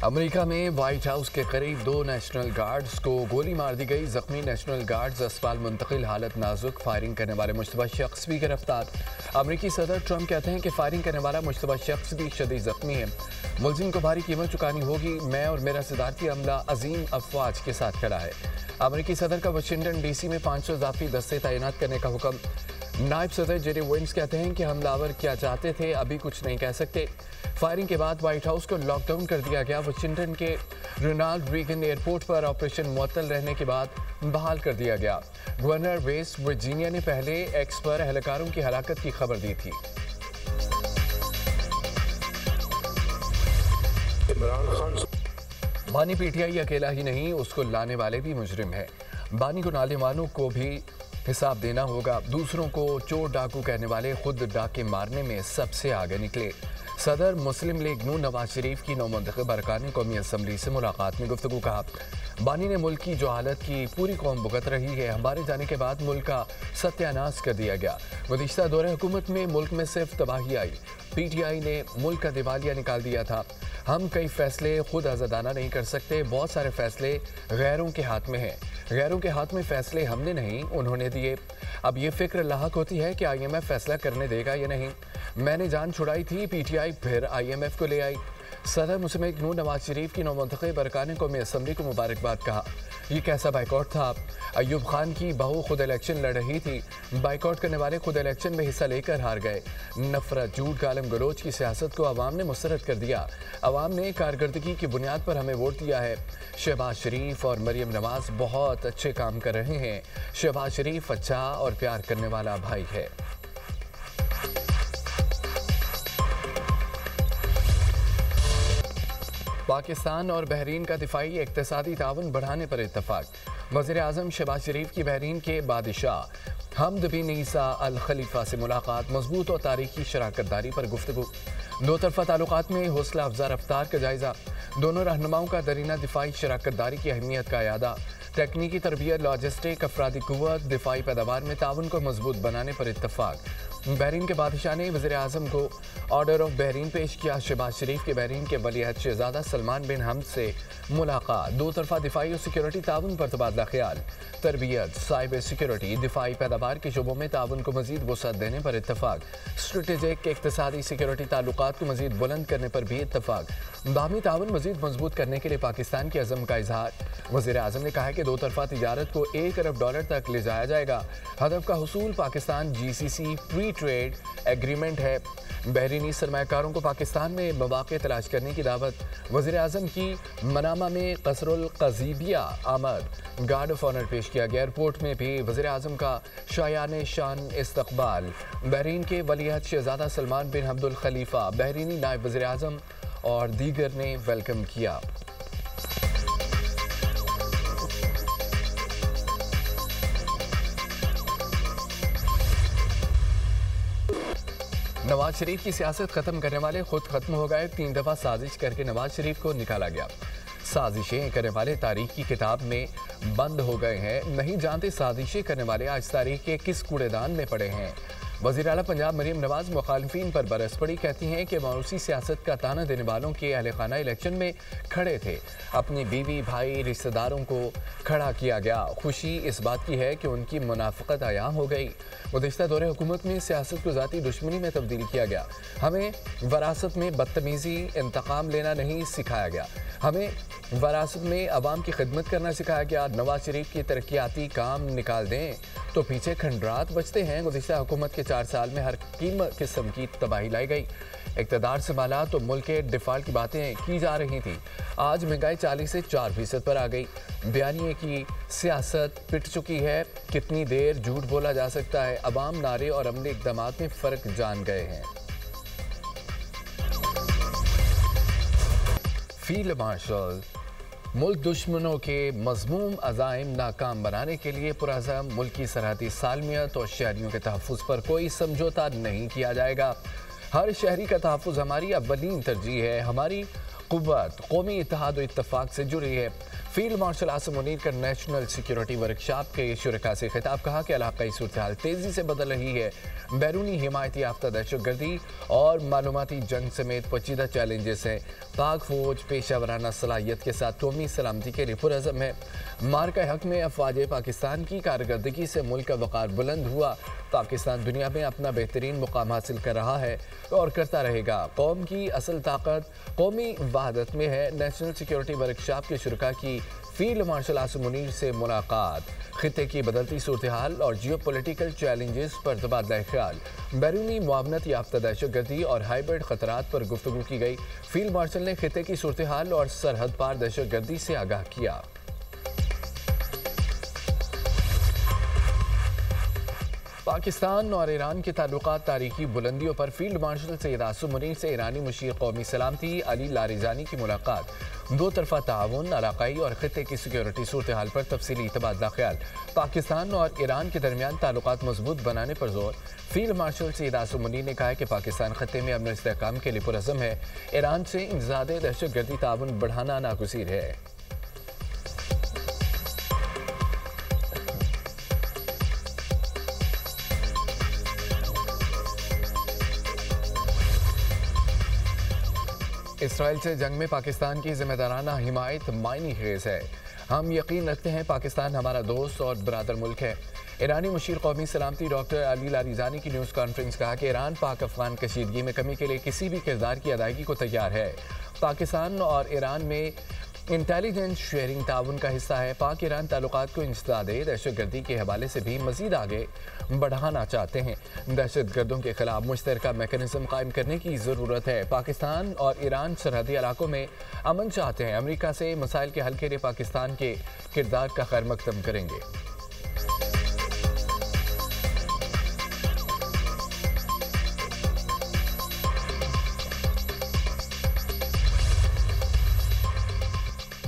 America में white house के करीब 2 नेशनल गार्ड्स को गोली मार दी गई। जख्मी नेशनल गार्ड्स अस्पताल मुंतकिल, हालत नाजुक। फायरिंग करने वाले मुश्तबा शख्स भी गिरफ्तार। अमेरिकी सदर ट्रंप कहते हैं कि फायरिंग करने वाला मुश्तबा शख्स भी शदीद जख्मी है। मुलजिम को भारी कीमत चुकानी होगी। मैं और मेरा सदारती अमला अजीम अफवाज के साथ खड़ा है। अमेरिकी सदर का वाशिंगटन डीसी में 500 इजाफी दस्ते तैनात करने का हुक्म। नायब सदर जेडी वेंस कहते हैं कि हमलावर क्या चाहते थे अभी कुछ नहीं कह सकते। फायरिंग के बाद व्हाइट हाउस को लॉकडाउन कर दिया गया। वाशिंगटन के रोनाल्ड रीगन एयरपोर्ट पर ऑपरेशन मुअत्तल रहने के बाद बहाल कर दिया गया। गवर्नर वेस्ट वर्जीनिया ने पहले एक्स पर एहलकारों की हलाकत की खबर दी थी। बानी पीटीआई अकेला ही नहीं, उसको लाने वाले भी मुजरिम है। बानी को नाले वालों को भी हिसाब देना होगा। दूसरों को चोर डाकू कहने वाले खुद डाके मारने में सबसे आगे निकले। सदर मुस्लिम लीग नून नवाज शरीफ की नौमुंतखब अरकान कौमी असम्बली से मुलाकात में गुफ्तगू कहा। बानी ने मुल्क की जो हालत की पूरी कौम भुगत रही है, हमारे जाने के बाद मुल्क का सत्यानाश कर दिया गया। गुज़िश्ता दौरे हुकूमत में मुल्क में सिर्फ तबाही आई। पीटीआई ने मुल्क का दिवालिया निकाल दिया था। हम कई फैसले खुद आज़ादाना नहीं कर सकते। बहुत सारे फैसले गैरों के हाथ में हैं। गैरों के हाथ में फैसले हमने नहीं, उन्होंने दिए। अब ये फिक्र लाहक होती है कि IMF फैसला करने देगा या नहीं। मैंने जान छुड़ाई थी, पीटीआई फिर IMF को ले आई। सदर मुस्लिम लीग नून नवाज शरीफ की नौमुंतखब अरकान कौमी असम्बली को मुबारकबाद कहा। ये कैसा बाइकआउट था। अयूब खान की बहू खुद इलेक्शन लड़ रही थी। बाइकआउट करने वाले खुद इलेक्शन में हिस्सा लेकर हार गए। नफरत, झूठ, गालम गलोच की सियासत को अवाम ने मुस्तरद कर दिया। अवाम ने कारकर्दगी की बुनियाद पर हमें वोट दिया है। शहबाज शरीफ और मरियम नवाज बहुत अच्छे काम कर रहे हैं। शहबाज शरीफ अच्छा और प्यार करने वाला भाई है। पाकिस्तान और बहरीन का दिफाई इक्तिसादी ताउन बढ़ाने पर इत्तफाक। वज़ीर आज़म शहबाज शरीफ की बहरीन के बादशाह हमद बिन ईसा अल खलीफा से मुलाकात। मजबूत और तारीखी शराकत दारी पर गुफ्तगू। दो तरफ़ा ताल्लुकात में हौसला अफजा रफ्तार का जायज़ा। दोनों रहनुमाओं का दरीना दिफाई शराकत दारी की अहमियत का यादा। तकनीकी तरबियत, लॉजिस्टिक, अफरादी कुव्वत, दिफाई पैदावार में ताउन को मजबूत बनाने पर इत्तफाक। बहरीन के बादशाह ने वज़ीर आज़म को ऑर्डर ऑफ बहरीन पेश किया। शहबाज शरीफ के बहरीन के वलीअहद शहज़ादा सलमान बिन हमद से मुलाकात। दो तरफ़ा दिफाई और सिक्योरिटी ताउन पर तबादला ख्याल। तरबियत, साइबर सिक्योरिटी, दिफाई पैदावार के शोबों में ताउन को मज़ीद वसअत देने पर इत्तफाक। स्ट्रेटेजिक इक़्तिसादी सिक्योरिटी ताल्लुकात को मज़ीद बुलंद करने पर भी इत्तफाक। बाहमी ताउन मज़ीद मजबूत करने के लिए पाकिस्तान के अज़म का इजहार। वज़ीर आज़म ने कहा कि दो तरफ़ा तिजारत को $1 अरब तक ले जाया जाएगा। हदफ का हुसूल Pakistan GCC free trade agreement है। बहरीनी सरमायाकारों को पाकिस्तान में मौक़े तलाश करने की दावत। वज़ीर आज़म की मनामा में कसरुल क़ज़ीबिया आमद। गार्ड ऑफ ऑनर पेश किया गया। एयरपोर्ट में भी वज़ीर आज़म का शायान शान इस्तक़बाल। बहरीन के वलीअहद शहज़ादा सलमान बिन अब्दुल खलीफा, बहरीनी नायब वज़ीर आज़म और दीगर ने वेलकम किया। नवाज शरीफ की सियासत खत्म करने वाले खुद खत्म हो गए। 3 दफ़ा साजिश करके नवाज शरीफ को निकाला गया। साजिशें करने वाले तारीख की किताब में बंद हो गए हैं। नहीं जानते साजिशें करने वाले आज तारीख के किस कूड़ेदान में पड़े हैं। वज़ीर आला पंजाब मरियम नवाज मुखालिफिन पर बरस पड़ी। कहती हैं कि मौरूसी सियासत का ताना देने वालों के अहल खाना इलेक्शन में खड़े थे। अपनी बीवी, भाई, रिश्तेदारों को खड़ा किया गया। खुशी इस बात की है कि उनकी मुनाफिकत आया हो गई। गुज़िश्ता दौरे हुकूमत में सियासत को ज़ाती दुश्मनी में तब्दील किया गया। हमें वरासत में बदतमीज़ी, इंतकाम लेना नहीं सिखाया गया। हमें वरासत में अवाम की खिदमत करना सिखाया गया। नवाज शरीफ की तरक्याती काम निकाल दें तो पीछे खंडरात बचते हैं। गुज़िश्ता हुकूमत के 4 साल में हर किस्म की तबाही लाई गई। इक़्तिदार संभाला तो मुल्क के डिफ़ाल्ट की बातें की जा रही थी। आज महंगाई 40 से 4% पर आ गई। बयानिए की सियासत पिट चुकी है। कितनी देर झूठ बोला जा सकता है। अवाम नारे और अमली इक़दामात में फ़र्क जान गए हैं। फील्ड मार्शल मुल्क दुश्मनों के मज़मूम अज़ाइम नाकाम बनाने के लिए पुरअज़म मुल्क की सरहदी सालमियत और शहरियों के तहफ़्फ़ुज़ पर कोई समझौता नहीं किया जाएगा। हर शहरी का तहफ़्फ़ुज़ हमारी अव्वलीन तरजीह है। हमारी क़ुव्वत कौमी इत्तेहाद और इत्तफ़ाक़ से जुड़ी है। फील्ड मार्शल आसिम मुनीर का नेशनल सिक्योरिटी वर्कशॉप के शुरका से खिताब, कहा कि इलाकाई सूरत हाल तेजी से बदल रही है। बैरूनी हिमायती याफ्ता दहशतगर्दी और मालूमाती जंग समेत पेचीदा चैलेंजेस हैं। पाक फौज पेशा वराना सलाहियत के साथ कौमी सलामती के लिए पुरअज़म है। मार्का हक में अफवाज पाकिस्तान की कारकर्दगी से मुल्क का वक़ार बुलंद हुआ। पाकिस्तान दुनिया में अपना बेहतरीन मुकाम हासिल कर रहा है और करता रहेगा। कौम की असल ताकत कौमी वहादत में है। नेशनल सिक्योरिटी वर्कशॉप के शुरका की फील्ड मार्शल आसिम मुनीर से मुलाकात, खित्ते की बदलती सूरत हाल और जियो पोलिटिकल चैलेंजेस पर तबादला ख्याल, बैरूनी मुआवनत याफ्ता दहशतगर्दी और हाइब्रिड खतरात पर गुफ्तगू की गई। फील्ड मार्शल ने खित्ते की सूरत हाल और सरहद पार दहशतगर्दी से आगाह किया। पाकिस्तान और ईरान के ताल्लुकात तारीखी बुलंदियों पर फील्ड मार्शल सैयद आसिम मुनीर से ईरानी मुशीर कौमी सलामती अली लारिजानी की मुलाकात, दो तरफा ताउन, इलाकाई और खित्ते की सिक्योरिटी सूरत हाल पर तफसीली तबादला ख्याल, पाकिस्तान और ईरान के दरमियान ताल्लुकात मजबूत बनाने पर जोर। फील्ड मार्शल सैयद आसिम मुनीर ने कहा है कि पाकिस्तान खत्ते में अमन इस्तेहकाम के लिए पुरअज़म है। ईरान से इंसदादे दहशतगर्दी ताउन बढ़ाना नागुज़ीर है। इसराइल से जंग में पाकिस्तान की जिम्मेदाराना हिमायत मायनी खेज है। हम यकीन रखते हैं पाकिस्तान हमारा दोस्त और बरादर मुल्क है। ईरानी मुशीर कौमी सलामती डॉक्टर अली लारिजानी की न्यूज़ कॉन्फ्रेंस कहा कि ईरान पाक अफगान कशीदगी में कमी के लिए किसी भी किरदार की अदायगी को तैयार है। पाकिस्तान और ईरान में इंटेलिजेंस शेयरिंग ताउन का हिस्सा है। पाक ईरान ताल्लुकात को इंसदादे दहशतगर्दी के हवाले से भी मजीद आगे बढ़ाना चाहते हैं। दहशतगर्दों के खिलाफ मुश्तरका मैकेनिज्म कायम करने की ज़रूरत है। पाकिस्तान और ईरान सरहदी इलाकों में अमन चाहते हैं। अमेरिका से मसाइल के हल के लिए पाकिस्तान के किरदार का खैर मकदम करेंगे।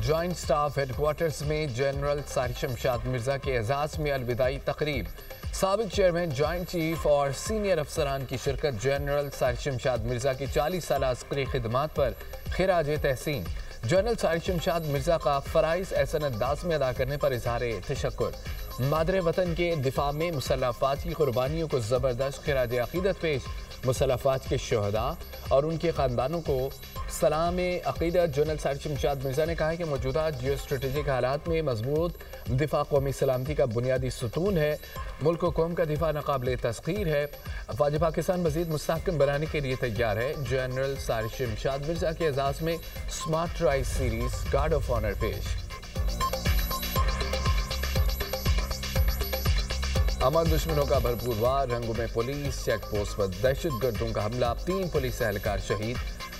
जॉइंट स्टाफ हेडक्वार्टर्स में जनरल सारिश शमशाद मिर्जा के एजाज़ में अलविदाई तकरीब, साबिक चेयरमैन, जॉइंट चीफ और सीनियर अफसरान की शिरकत। जनरल सारिश शमशाद मिर्जा की 40 साल अस्करी खिदमात पर खिराज तहसीन। जनरल सारिश शमशाद मिर्जा का फ़राइज़ एहसन अंदाज में अदा करने पर इजहार तशक्कुर। मादरे वतन के दिफा में मुसल्लह अफ़वाज की कुर्बानियों को ज़बरदस्त खिराज अक़ीदत पेश। मुसल्लह अफ़वाज के शहदा और उनके ख़ानदानों को सलाम अक़ीदत। जनरल सारिश शमशाद मिर्जा ने कहा है कि मौजूदा जियो स्ट्रेटेजिक हालात में मजबूत दिफा कौमी सलामती का बुनियादी सुतून है। मुल्क व कौम का दिफा नाक़ाबिल तस्ख़ीर है। अफ़वाज पाकिस्तान मज़ीद मुस्तहकम बनाने के लिए तैयार है। जनरल सारिश शमशाद मिर्जा के एजाज़ में smart rise series guard of honour पेश। अमन दुश्मनों का भरपूर वार, रंगों में पुलिस चेक पोस्ट पर दहशतगर्दों का हमला, 3 पुलिस एहलकार शहीद,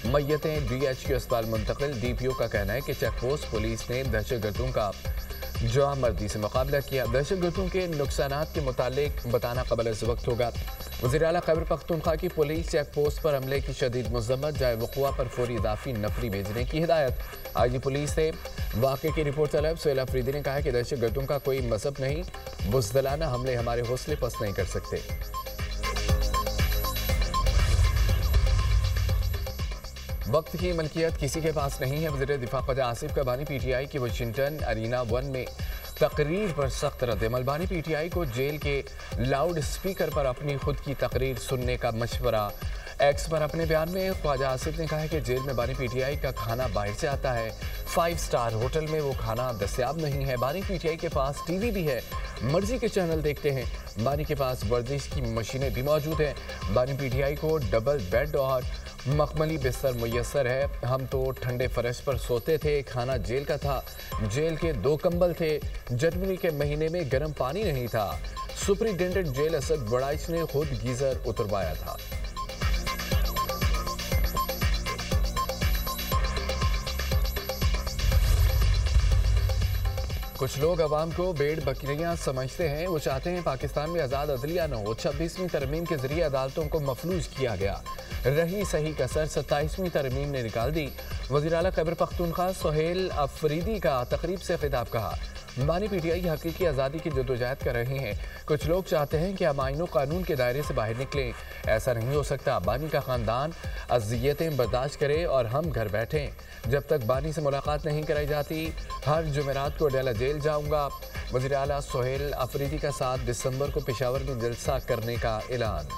मैयतें DHQ अस्पताल मुंतकिल। DPO का कहना है कि चेक पोस्ट पुलिस ने दहशतगर्दों का जवामर्दी से मुकाबला किया। दहशतगर्दों के नुकसानात के मुतालिक बताना कबल इस वक्त होगा। वज़ीर आला खैबर पख्तूनख्वा की पुलिस चेक पोस्ट पर हमले की शदीद मज़म्मत, जाए वक़ुआ पर फौरी इजाफी नफरी भेजने की हिदायत। IG पुलिस से वाक़े की रिपोर्ट तलब सोहेल अफरीदी ने कहा है कि दहशतगर्दों का कोई मज़हब नहीं, बुज़दिलाना हमले हमारे हौसले पस्त नहीं कर सकते। वक्त की मलकियत किसी के पास नहीं है। वज़ीर दिफा ख्वाजा आसिफ का बानी PTI की वाशिंगटन अरीना 1 में तकरीर पर सख्त रद्द-ए-अमल। बानी PTI को जेल के लाउड स्पीकर पर अपनी खुद की तकरीर सुनने का मशवरा। एक्स पर अपने बयान में ख्वाजा आसिफ ने कहा है कि जेल में बानी PTI का खाना बाहर से आता है। 5 स्टार होटल में वो खाना दस्तयाब नहीं है। बानी PTI के पास TV भी है, मर्जी के चैनल देखते हैं। बानी के पास वर्जिश की मशीनें भी मौजूद हैं। बानी PTI को डबल बेड और मखमली बिस्तर मुयस्सर है। हम तो ठंडे फर्श पर सोते थे, खाना जेल का था, जेल के 2 कंबल थे। जनवरी के महीने में गर्म पानी नहीं था। सुपरिटेंडेंट जेल असद बड़ाइच ने खुद गीजर उतरवाया था। कुछ लोग अवाम को भेड़ बकरियां समझते हैं। वो चाहते हैं पाकिस्तान में आज़ाद अदलिया न हो। 26वीं तरमीम के जरिए अदालतों को मफलूज किया गया। रही सही कसर 27वीं तरमीम ने निकाल दी। वज़ीर आला खैबर पख्तूनख्वा सोहेल अफरीदी का तकरीब से खिताब, कहा बानी पीटीआई हकीकी आज़ादी की जदोजहद कर रहे हैं। कुछ लोग चाहते हैं कि हम आईनो कानून के दायरे से बाहर निकलें। ऐसा नहीं हो सकता। बानी का ख़ानदान अज़ियतें बर्दाश्त करे और हम घर बैठें। जब तक बानी से मुलाकात नहीं कराई जाती, हर जुमेरात को डेला जेल जाऊँगा। वज़ीर आला सोहेल अफरीदी का 7 दिसंबर को पेशावर में जलसा करने का ऐलान।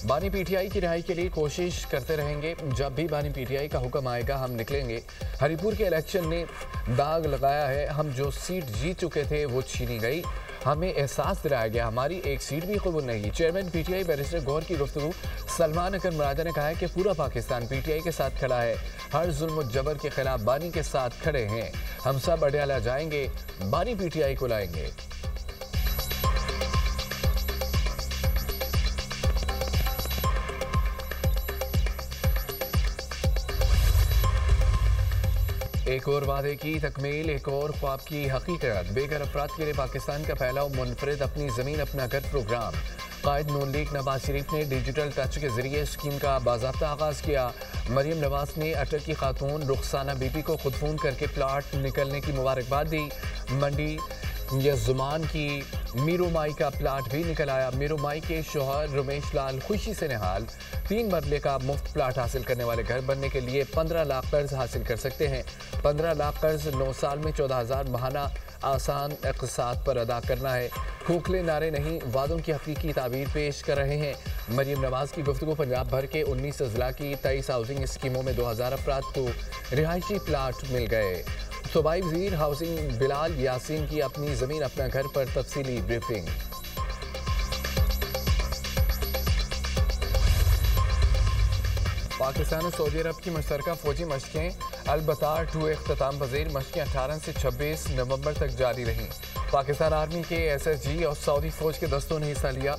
बानी पीटीआई की रिहाई के लिए कोशिश करते रहेंगे। जब भी बानी पीटीआई का हुक्म आएगा हम निकलेंगे। हरिपुर के इलेक्शन ने दाग लगाया है। हम जो सीट जीत चुके थे वो छीनी गई। हमें एहसास दिलाया गया हमारी एक सीट भी कबूल नहीं। चेयरमैन पीटीआई बैरिस्टर गौहर की गुफ्तगू। सलमान अकर मुरादा ने कहा है कि पूरा पाकिस्तान पीटीआई के साथ खड़ा है। हर जुल्म जबर के खिलाफ बानी के साथ खड़े हैं। हम सब अडयाला जाएंगे, बानी पीटीआई को लाएंगे। एक और वादे की तकमील, एक और ख्वाब की हकीकत। बेघर अफराद के लिए पाकिस्तान का पहला मुनफरिद अपनी ज़मीन अपना घर प्रोग्राम। कायद नून लीग नवाज शरीफ ने डिजिटल टच के जरिए स्कीम का बाज़ाब्ता आगाज़ किया। मरियम नवाज ने अटक की खातून रुखसाना बीबी को खुद फ़ोन करके प्लाट निकलने की मुबारकबाद दी। मंडी यज़मान की मीरू माई का प्लाट भी निकल आया। मीरू माई के शोहर रमेश लाल खुशी से निहाल। 3 मरले का मुफ्त प्लाट हासिल करने वाले घर बनने के लिए 15 लाख कर्ज हासिल कर सकते हैं। 15 लाख कर्ज 9 साल में 14,000 माहाना आसान इक़्तिसाद पर अदा करना है। खोखले नारे नहीं, वादों की हकीकी ताबीर पेश कर रहे हैं। मरियम नवाज की गुफ्तगू। पंजाब भर के 19 अजला की 23 हाउसिंग स्कीमों में 2000 अफराद को रिहायशी प्लाट मिल गए। सूबाई वज़ीर हाउसिंग बिलाल यासीन की अपनी ज़मीन अपना घर पर तफसीली ब्रीफिंग। पाकिस्तान और सऊदी अरब की मुश्तरका फौजी मशकें अल-बतार 2 इख्तिताम पज़ीर। मशकें 18 से 26 नवंबर तक जारी रहीं। पाकिस्तान आर्मी के SSG और सऊदी फौज के दस्तों ने हिस्सा लिया।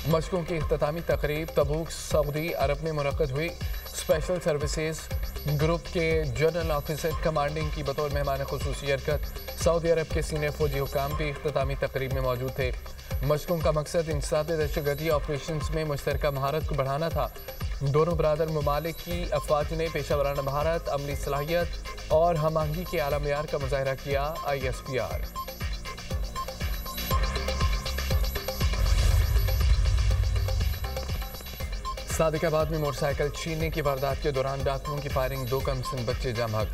मशकों की इख्तितामी तकरीब तबूक सऊदी अरब में मुनक़्क़द हुई। स्पेशल सर्विसेज ग्रुप के जनरल ऑफिसर कमांडिंग की बतौर मेहमान खुसूसी हरकत। सऊदी अरब के सीनियर फौजी हुकाम भी इख्तितामी तकरीब में मौजूद थे। मशकों का मकसद इंसदाद दहशतगर्दी ऑपरेशन में मुश्तरका महारत को बढ़ाना था। दोनों बरादर ममालिक की अफवाज ने पेशा वराना महारत, अमली सलाहियत और हम आहंगी के आला मेयार का मुजाहरा किया। ISPR। सादिकाबाद में मोटरसाइकिल छीनने की वारदात के दौरान डाकुओं की फायरिंग। 2 कमसिन बच्चे जम हक।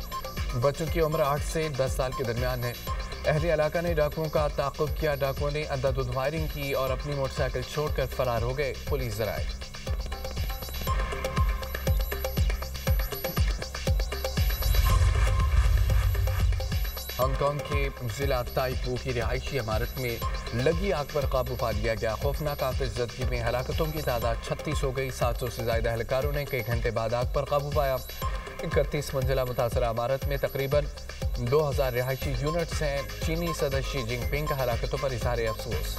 बच्चों की उम्र 8 से 10 साल के दरमियान है। अहले इलाका ने डाकुओं का ताक़ुब किया। डाकुओं ने अंधाधुंध फायरिंग की और अपनी मोटरसाइकिल छोड़कर फरार हो गए। पुलिस जराए। हांगकांग के जिला ताइपू की रिहायशी इमारत में लगी आग पर काबू पा लिया गया। खौफनाक आतिशज़दगी में हलाकतों की तादाद 36 हो गई। 700 से ज़्यादा एहलकारों ने कई घंटे बाद आग पर काबू पाया। 31 मंजिला मुतासरा इमारत में तकरीबन 2000 रिहायशी यूनिट्स हैं। चीनी सदर शी जिनपिंग का हलाकतों पर इज़हार अफसोस।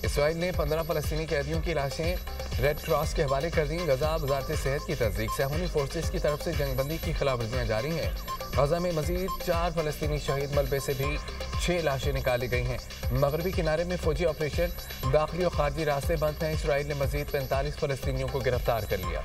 इसराइल ने 15 फ़लस्तीनी कैदियों की लाशें रेड क्रॉस के हवाले कर दी। गजा वजारत सेहत की तस्दीक। सेहूनी फोर्सेस की तरफ से जंगबंदी की खिलाफवर्जियाँ जारी हैं। गजा में मजीद 4 फ़लस्तीनी शहीद मलबे से भी 6 लाशें निकाली गई हैं। मगरबी किनारे में फौजी ऑपरेशन। दाखिली और खारजी रास्ते बंद हैं। इसराइल ने मजीद 45 फ़लस्तीनियों को गिरफ्तार कर लिया।